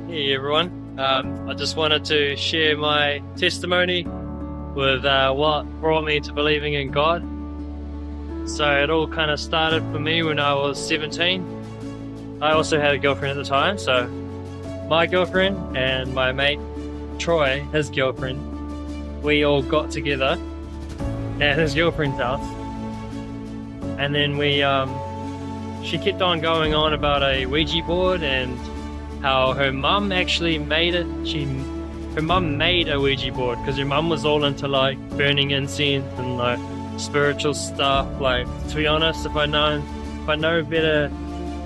Hey everyone, I just wanted to share my testimony with what brought me to believing in God. So it all kind of started for me when I was 17. I also had a girlfriend at the time, so my girlfriend and my mate Troy, his girlfriend, we all got together at his girlfriend's house, and then she kept on going on about a Ouija board and how her mum actually made it. Her mum made a Ouija board because her mum was all into like burning incense and like spiritual stuff. Like, to be honest, if I know better,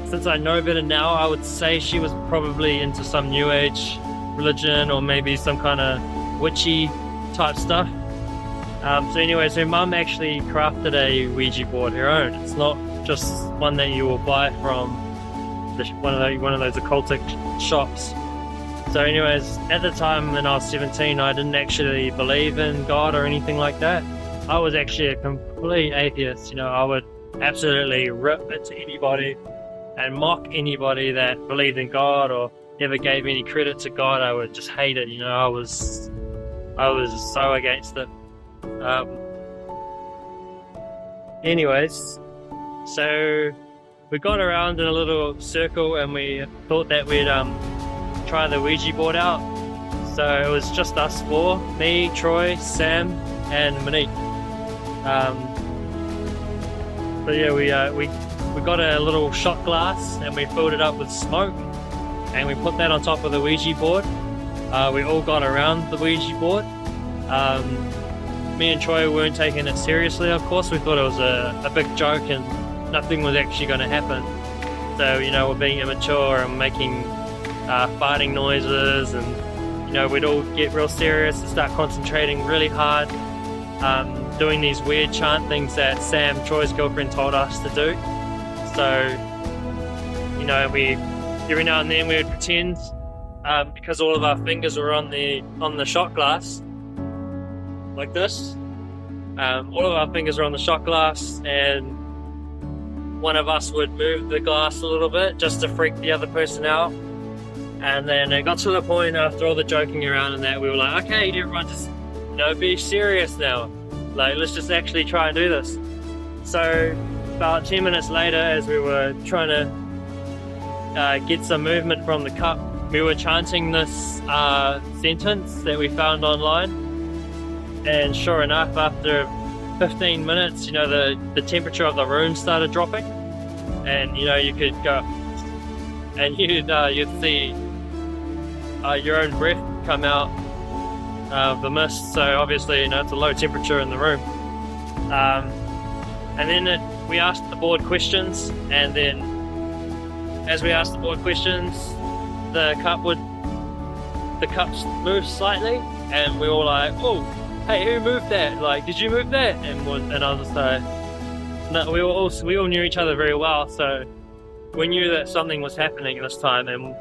since I know better now, I would say she was probably into some new age religion or maybe some kind of witchy type stuff. So anyways, her mum actually crafted a Ouija board, her own. It's not just one that you will buy from one of those occultic shops. So anyways, at the time when I was 17, I didn't actually believe in God or anything like that. I was actually a complete atheist. I would absolutely rip into anybody and mock anybody that believed in God or ever gave any credit to God. I would just hate it. I was so against it. Anyways, so we got around in a little circle and we thought that we'd try the Ouija board out. So it was just us four, me, Troy, Sam, and Monique. But yeah, we got a little shot glass and we filled it up with smoke and we put that on top of the Ouija board. We all got around the Ouija board. Me and Troy weren't taking it seriously, of course. We thought it was a big joke and nothing was actually going to happen. So, we're being immature and making farting noises, and, we'd all get real serious and start concentrating really hard, doing these weird chant things that Sam, Troy's girlfriend, told us to do. So, we every now and then we would pretend, because all of our fingers were on the shot glass, like this. All of our fingers were on the shot glass, and one of us would move the glass a little bit just to freak the other person out. And then it got to the point after all the joking around and that we were like, okay, everyone just be serious now, like let's just actually try and do this. So about 10 minutes later, as we were trying to get some movement from the cup, we were chanting this sentence that we found online. And sure enough, after 15 minutes, the temperature of the room started dropping, and you could go and you'd see your own breath come out of the mist. So obviously, it's a low temperature in the room. And then we asked the board questions, and then as we asked the board questions, the cups moved slightly, and we were all like, "Oh, hey, who moved that? Like, did you move that?" And I was just like, no, we all knew each other very well, so we knew that something was happening this time, and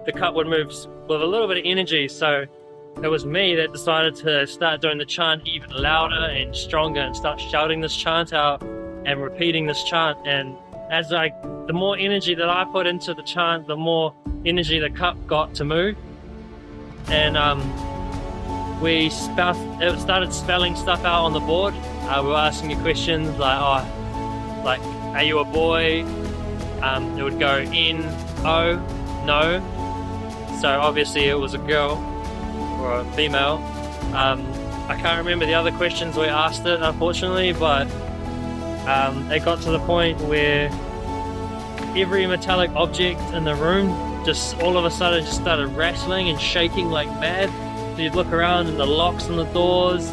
the cup would move with a little bit of energy. So it was me that decided to start doing the chant even louder and stronger and start shouting this chant out and repeating this chant. And the more energy that I put into the chant, the more energy the cup got to move. And it started spelling stuff out on the board. We were asking you questions like, are you a boy? It would go N-O, no. So obviously it was a girl or a female. I can't remember the other questions we asked it, unfortunately, but it got to the point where every metallic object in the room just all of a sudden just started rattling and shaking like mad. So you'd look around and the locks on the doors,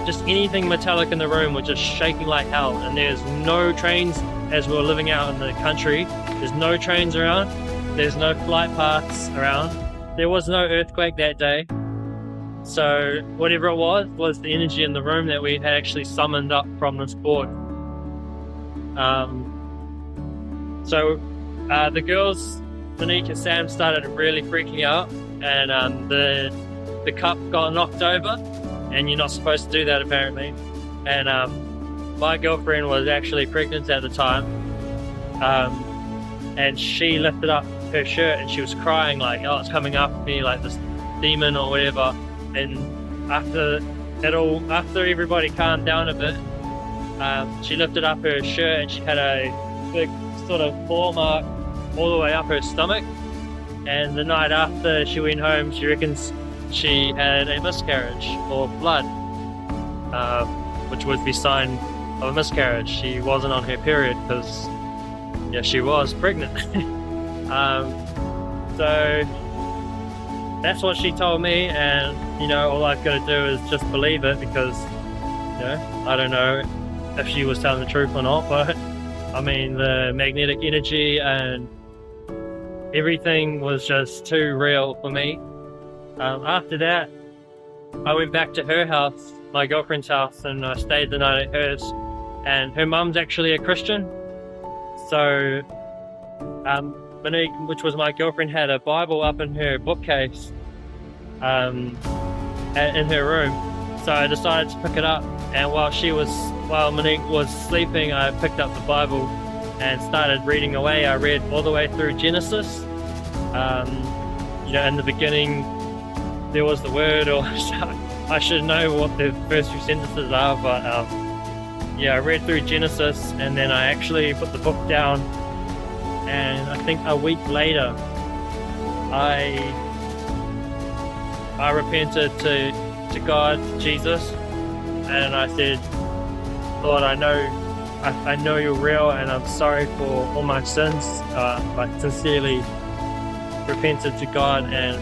just anything metallic in the room was just shaking like hell. And there's no trains, as we were living out in the country, there's no trains around, there's no flight paths around, there was no earthquake that day. So whatever it was the energy in the room that we had actually summoned up from this board. So the girls, Monique and Sam, started really freaking out, and the cup got knocked over, and you're not supposed to do that apparently. And my girlfriend was actually pregnant at the time, and she lifted up her shirt and she was crying like, oh, it's coming after me, like this demon or whatever. And after everybody calmed down a bit, she lifted up her shirt and she had a big sort of claw mark all the way up her stomach. And the night after she went home, she reckons she had a miscarriage or blood, which would be sign of a miscarriage. She wasn't on her period because, yeah, she was pregnant. So that's what she told me, and all I've got to do is just believe it, because I don't know if she was telling the truth or not, but I mean, the magnetic energy and everything was just too real for me. After that, I went back to her house, my girlfriend's house, and I stayed the night at hers. And her mum's actually a Christian, so Monique, which was my girlfriend, had a Bible up in her bookcase in her room. So I decided to pick it up, and while Monique was sleeping, I picked up the Bible and started reading away. I read all the way through Genesis. In the beginning there was the Word, or I should know what the first few sentences are, but I read through Genesis, and then I actually put the book down, and I think a week later I repented to God, Jesus, and I said, Lord, I know you're real, and I'm sorry for all my sins. I sincerely repented to God, and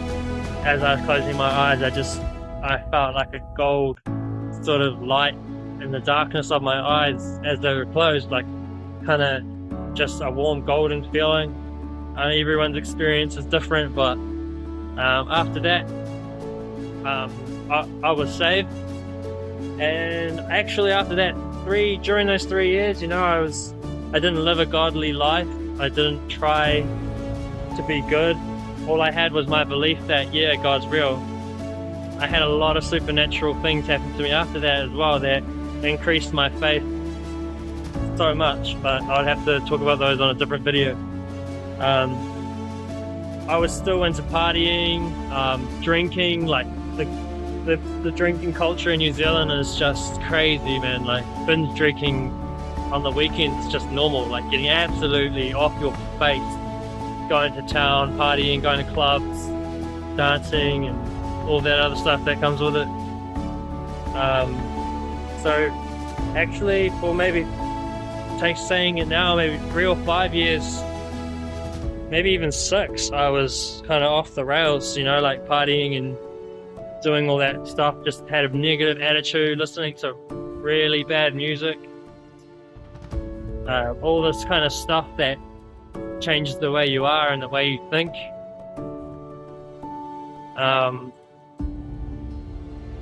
as I was closing my eyes, I felt like a gold sort of light in the darkness of my eyes as they were closed, like kind of just a warm golden feeling. I know everyone's experience is different, but after that I was saved. And actually after that, during those 3 years, I didn't live a godly life. I didn't try to be good. All I had was my belief that, God's real. I had a lot of supernatural things happen to me after that as well that increased my faith so much, but I'd have to talk about those on a different video. I was still into partying, drinking. Like the drinking culture in New Zealand is just crazy, man. Like binge drinking on the weekends is just normal, like getting absolutely off your face, going to town, partying, going to clubs, dancing, and all that other stuff that comes with it. So actually, for maybe, saying it now, maybe 3 or 5 years, maybe even 6, I was kind of off the rails, like partying and doing all that stuff. Just had a negative attitude, listening to really bad music, all this kind of stuff that changes the way you are and the way you think.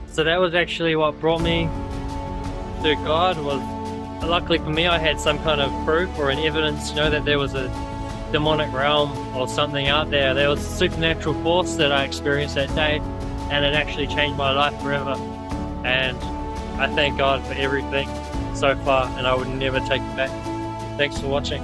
So that was actually what brought me to God. Luckily for me, I had some kind of proof or an evidence, that there was a demonic realm or something out there. There was a supernatural force that I experienced that day, and it actually changed my life forever. And I thank God for everything so far, and I would never take it back. Thanks for watching.